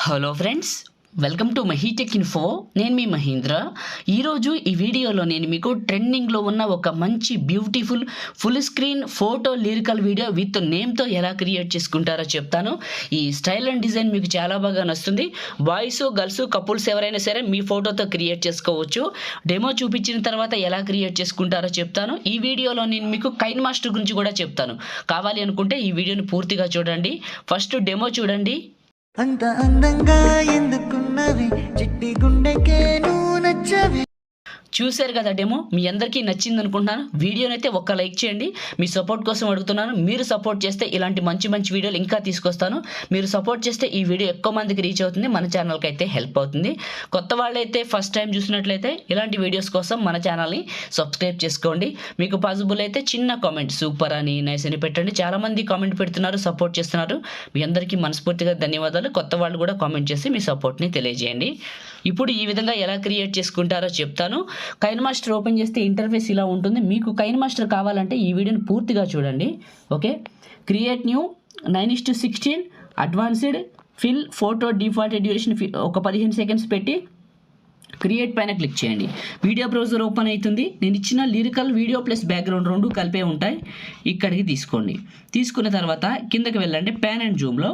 Hello friends, welcome to MahiTech info. నేను మీ మహేంద్ర. ఈరోజు ఈ వీడియోలో నేను మీకు ట్రెండింగ్లో ఉన్న ఒక మంచి beautiful full screen photo lyrical video with నేమ్తో ఎలా క్రియేట్ చేసుకుంటారో చెప్తాను. ఈ స్టైల్ అండ్ డిజైన్ మీకు చాలా బాగా నచ్చుతుంది. బాయ్స్ గర్ల్స్ కపుల్స్ ఎవరైనా సరే మీ ఫోటోతో క్రియేట్ చేసుకోవచ్చు. డెమో చూపించిన తర్వాత ఎలా క్రియేట్ చేసుకుంటారో చెప్తాను. ఈ వీడియోలో నేను మీకు కైన్ మాస్టర్ గురించి కూడా చెప్తాను. కావాలి అనుకుంటే ఈ వీడియోని పూర్తిగా చూడండి. ఫస్ట్ డెమో చూడండి. అంత అందంగా ఎందుకున్నవి చిట్టి గుండెకే నువ్వు నచ్చవి. చూశారు కదా డెమో, మీ అందరికీ నచ్చింది అనుకుంటున్నాను. వీడియోనైతే ఒక్క లైక్ చేయండి. మీ సపోర్ట్ కోసం అడుగుతున్నాను. మీరు సపోర్ట్ చేస్తే ఇలాంటి మంచి మంచి వీడియోలు ఇంకా తీసుకొస్తాను. మీరు సపోర్ట్ చేస్తే ఈ వీడియో ఎక్కువ మందికి రీచ్ అవుతుంది, మన ఛానల్కి అయితే హెల్ప్ అవుతుంది. కొత్త వాళ్ళైతే ఫస్ట్ టైం చూసినట్లయితే ఇలాంటి వీడియోస్ కోసం మన ఛానల్ని సబ్స్క్రైబ్ చేసుకోండి. మీకు పాసిబుల్ అయితే చిన్న కామెంట్ సూపర్ అని నైస్ అని పెట్టండి. చాలామంది కామెంట్ పెడుతున్నారు, సపోర్ట్ చేస్తున్నారు. మీ అందరికీ మనస్ఫూర్తిగా ధన్యవాదాలు. కొత్త వాళ్ళు కూడా కామెంట్ చేసి మీ సపోర్ట్ని తెలియజేయండి. ఇప్పుడు ఈ విధంగా ఎలా క్రియేట్ చేసుకుంటారో చెప్తాను. కైన్ మాస్టర్ ఓపెన్ చేస్తే ఇంటర్ఫేస్ ఇలా ఉంటుంది. మీకు కైన్ మాస్టర్ కావాలంటే ఈ వీడియోని పూర్తిగా చూడండి. Okay, create new 9:16 advanced fill photo default duration ఒక 15 సెకండ్స్ పెట్టి క్రియేట్ పైన క్లిక్ చేయండి. వీడియో బ్రౌజర్ ఓపెన్ అవుతుంది. నేను ఇచ్చిన లిరికల్ వీడియో ప్లస్ బ్యాక్గ్రౌండ్ రెండు కలిపే ఉంటాయి. ఇక్కడికి తీసుకోండి. తీసుకున్న తర్వాత కిందకి వెళ్ళండి. ప్యాన్ అండ్ జూమ్లో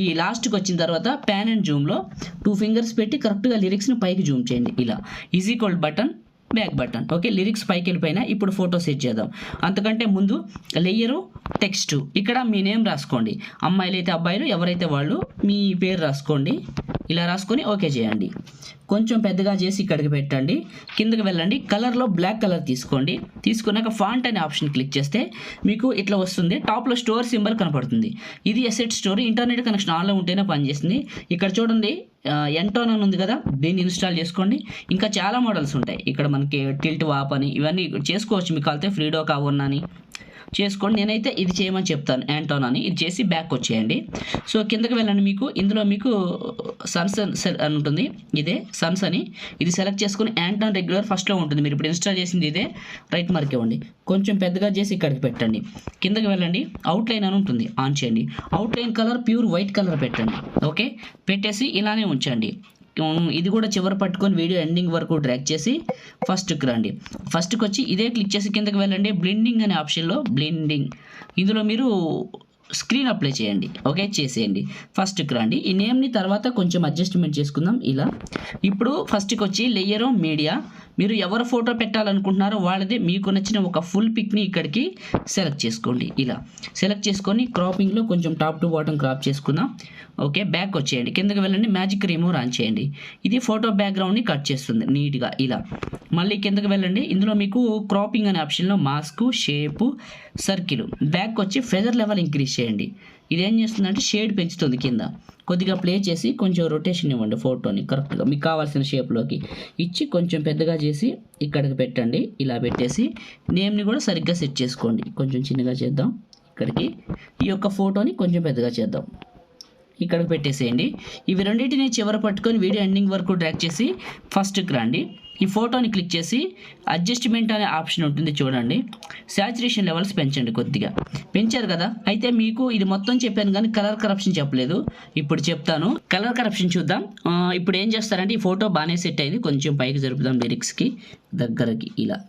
ఈ లాస్ట్కి వచ్చిన తర్వాత ప్యాన్ అండ్ జూమ్లో 2 ఫింగర్స్ పెట్టి కరెక్ట్గా లిరిక్స్ని పైకి జూమ్ చేయండి. ఇలా equal button back button. Okay, lyrics పైకి వెళ్ళిపోయినా ఇప్పుడు ఫోటో సెట్ చేద్దాం. అంతకంటే ముందు లేయరు టెక్స్ట్, ఇక్కడ మీ నేమ్ రాసుకోండి. అమ్మాయిలు అయితే అబ్బాయిలు, ఎవరైతే వాళ్ళు మీ పేరు రాసుకోండి. ఇలా రాసుకొని ఓకే చేయండి. కొంచెం పెద్దగా చేసి ఇక్కడికి పెట్టండి. కిందకి వెళ్ళండి. కలర్లో బ్లాక్ కలర్ తీసుకోండి. తీసుకున్నాక ఫాంట్ అనే ఆప్షన్ క్లిక్ చేస్తే మీకు ఇట్లా వస్తుంది. టాప్లో స్టోర్ సింబల్ కనపడుతుంది. ఇది ఎసెట్ స్టోర్. ఇంటర్నెట్ కనెక్షన్ ఆన్లో ఉంటేనే పనిచేస్తుంది. ఇక్కడ చూడండి ఎంటోన్ అని ఉంది కదా, దీన్ని ఇన్స్టాల్ చేసుకోండి. ఇంకా చాలా మోడల్స్ ఉంటాయి. ఇక్కడ మనకి టిల్ట్ వాప్ అని ఇవన్నీ చేసుకోవచ్చు. మీకు కాలితే ఫ్రీడో కావన్నా అని చేసుకోండి. నేనైతే ఇది చేయమని చెప్తాను, యాంటోన్ అని. ఇది చేసి బ్యాక్ వచ్చేయండి. సో కిందకి వెళ్ళండి. మీకు ఇందులో మీకు సన్స్ అని ఉంటుంది. ఇదే సన్స్ అని ఇది సెలెక్ట్ చేసుకుని యాంటోన్ రెగ్యులర్ ఫస్ట్లో ఉంటుంది. మీరు ఇప్పుడు ఇన్స్టాల్ చేసింది ఇదే, రైట్ మార్క్ ఇవ్వండి. కొంచెం పెద్దగా చేసి ఇక్కడికి పెట్టండి. కిందకి వెళ్ళండి. అవుట్లైన్ అని ఉంటుంది, ఆన్ చేయండి. Outline colour pure white colour పెట్టండి. ఓకే, పెట్టేసి ఇలానే ఉంచండి. ఇది కూడా చివరి పట్టుకొని వీడియో ఎండింగ్ వరకు డ్రాగ్ చేసి ఫస్ట్కి రండి. ఫస్ట్కి వచ్చి ఇదే క్లిక్ చేసి కిందకి వెళ్ళండి. బ్లెండింగ్ అనే ఆప్షన్లో బ్లెండింగ్, ఇందులో మీరు స్క్రీన్ అప్లై చేయండి. ఓకే చేసేయండి. ఫస్ట్కి రండి. ఈ నేమ్ని తర్వాత కొంచెం అడ్జస్ట్మెంట్ చేసుకుందాం. ఇలా ఇప్పుడు ఫస్ట్కి వచ్చి లేయరు మీడియా, మీరు ఎవరు ఫోటో పెట్టాలనుకుంటున్నారో వాళ్ళది మీకు నచ్చిన ఒక ఫుల్ పిక్ని ఇక్కడికి సెలెక్ట్ చేసుకోండి. ఇలా సెలెక్ట్ చేసుకొని క్రాపింగ్లో కొంచెం టాప్ టు బాటమ్ క్రాప్ చేసుకుందాం. ఓకే, బ్యాక్ వచ్చేయండి. కిందకి వెళ్ళండి. మ్యాజిక్ రిమూవ్ ఆన్ చేయండి. ఇది ఫోటో బ్యాక్గ్రౌండ్ని కట్ చేస్తుంది నీట్గా. ఇలా మళ్ళీ కిందకి వెళ్ళండి. ఇందులో మీకు క్రాపింగ్ అనే ఆప్షన్లో మాస్క్, షేపు, సర్కిల్, బ్యాక్ వచ్చి ఫెదర్ లెవెల్ ఇంక్రీజ్ చేయండి. ఇదేం చేస్తుందంటే షేడ్ పెంచుతుంది. కింద కొద్దిగా ప్లే చేసి కొంచెం రొటేషన్ ఇవ్వండి. ఫోటోని కరెక్ట్గా మీకు కావాల్సిన షేప్లోకి ఇచ్చి కొంచెం పెద్దగా చేసి ఇక్కడికి పెట్టండి. ఇలా పెట్టేసి నేమ్ని కూడా సరిగ్గా సెట్ చేసుకోండి. కొంచెం చిన్నగా చేద్దాం. ఇక్కడికి ఈ యొక్క ఫోటోని కొంచెం పెద్దగా చేద్దాం. ఇక్కడికి పెట్టేసేయండి. ఇవి రెండింటిని చివర పట్టుకొని వీడియో ఎండింగ్ వరకు డ్రాగ్ చేసి ఫస్ట్కి రండి. ఈ ఫోటోని క్లిక్ చేసి అడ్జస్ట్మెంట్ అనే ఆప్షన్ ఉంటుంది చూడండి. శాచురేషన్ లెవెల్స్ పెంచండి. కొద్దిగా పెంచారు కదా, అయితే మీకు ఇది మొత్తం చెప్పాను కానీ కలర్ కరప్షన్ చెప్పలేదు. ఇప్పుడు చెప్తాను. కలర్ కరప్షన్ చూద్దాం. ఇప్పుడు ఏం చేస్తారంటే ఈ ఫోటో బాగానే సెట్ అయింది. కొంచెం పైకి జరుపుదాం, లిరిక్స్కి దగ్గరకి. ఇలా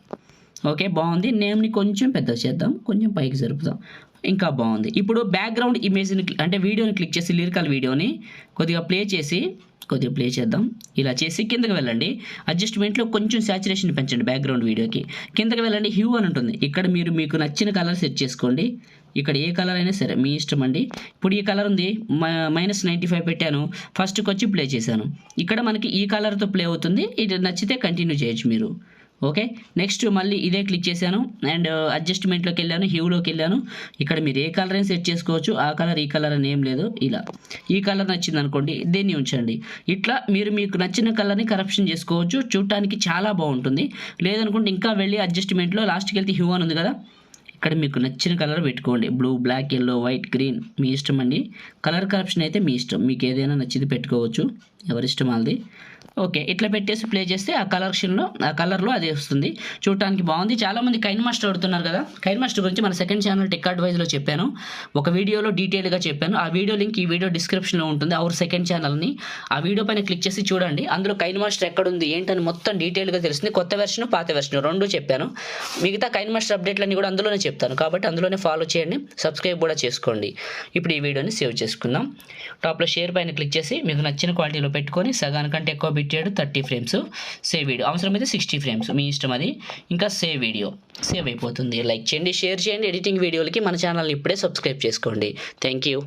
ఓకే బాగుంది. నేమ్ని కొంచెం పెద్ద చేద్దాం, కొంచెం పైకి జరుపుదాం. ఇంకా బాగుంది. ఇప్పుడు బ్యాక్గ్రౌండ్ ఇమేజ్ని అంటే వీడియోని క్లిక్ చేసి లిరికల్ వీడియోని కొద్దిగా ప్లే చేద్దాం. ఇలా చేసి కిందకి వెళ్ళండి. అడ్జస్ట్మెంట్లో కొంచెం శాచురేషన్ పెంచండి బ్యాక్గ్రౌండ్ వీడియోకి. కిందకి వెళ్ళండి. హ్యూ అని ఉంటుంది. ఇక్కడ మీకు నచ్చిన కలర్ సెట్ చేసుకోండి. ఇక్కడ ఏ కలర్ అయినా సరే మీ ఇష్టం అండి. ఇప్పుడు ఈ కలర్ ఉంది, -95 పెట్టాను. ఫస్ట్కి వచ్చి ప్లే చేశాను. ఇక్కడ మనకి ఈ కలర్తో ప్లే అవుతుంది. ఇది నచ్చితే కంటిన్యూ చేయొచ్చు మీరు. ఓకే, నెక్స్ట్ మళ్ళీ ఇదే క్లిక్ చేశాను అండ్ అడ్జస్ట్మెంట్లోకి వెళ్ళాను, హ్యూలోకి వెళ్ళాను. ఇక్కడ మీరు ఏ కలర్ అయినా సెట్ చేసుకోవచ్చు. ఆ కలర్ ఈ కలర్ అని ఏం లేదు. ఇలా ఈ కలర్ నచ్చింది అనుకోండి, దీన్ని ఉంచండి. ఇట్లా మీరు మీకు నచ్చిన కలర్ని కరప్షన్ చేసుకోవచ్చు. చూడటానికి చాలా బాగుంటుంది. లేదనుకుంటే ఇంకా వెళ్ళి అడ్జస్ట్మెంట్లో లాస్ట్కి వెళ్తే హ్యూ అని ఉంది కదా, ఇక్కడ మీకు నచ్చిన కలర్ పెట్టుకోండి. Blue, black, yellow, white, green మీ ఇష్టం అండి. కలర్ కరప్షన్ అయితే మీ ఇష్టం. మీకు ఏదైనా నచ్చింది పెట్టుకోవచ్చు, ఎవరిష్టం వాళ్ళది. ఓకే, ఇట్లా పెట్టేసి ప్లే చేస్తే ఆ కలర్లో అది వస్తుంది. చూడటానికి బాగుంది. చాలామంది కైన్ మాస్టర్ అడుగుతున్నారు కదా. కైన్ మాస్టర్ గురించి మన సెకండ్ ఛానల్ టెక్ అడ్వైజ్లో చెప్పాను, ఒక వీడియోలో డీటెయిల్గా చెప్పాను. ఆ వీడియో లింక్ ఈ వీడియో డిస్క్రిప్షన్లో ఉంటుంది, అవర్ సెకండ్ ఛానల్ని. ఆ వీడియో పైన క్లిక్ చేసి చూడండి. అందులో కైన్ మాస్టర్ ఎక్కడుంది ఏంటని మొత్తం డీటెయిల్గా తెలుస్తుంది. కొత్త వెర్షన్ పాత వెర్షన్ రెండు చెప్పాను. మిగతా కైన్ మాస్టర్ అప్డేట్లన్నీ కూడా అందులోనే చెప్తాను, కాబట్టి అందులోనే ఫాలో చేయండి, సబ్స్క్రైబ్ కూడా చేసుకోండి. ఇప్పుడు ఈ వీడియోని సేవ్ చేసుకుందాం. టాప్లో షేర్ పైన క్లిక్ చేసి మీకు నచ్చిన క్వాలిటీలో పెట్టుకొని సగానికంటే ఎక్కువ బిట్ చేయడం 30 ఫ్రేమ్స్. సేవ్ వీడియో అవసరమైతే 60 ఫ్రేమ్స్, మీ ఇష్టం అది. ఇంకా సేవ్ వీడియో సేవ్ అయిపోతుంది. లైక్ చేయండి, షేర్ చేయండి. ఎడిటింగ్ వీడియోలకి మన ఛానల్ని ఇప్పుడే సబ్స్క్రైబ్ చేసుకోండి. Thank you.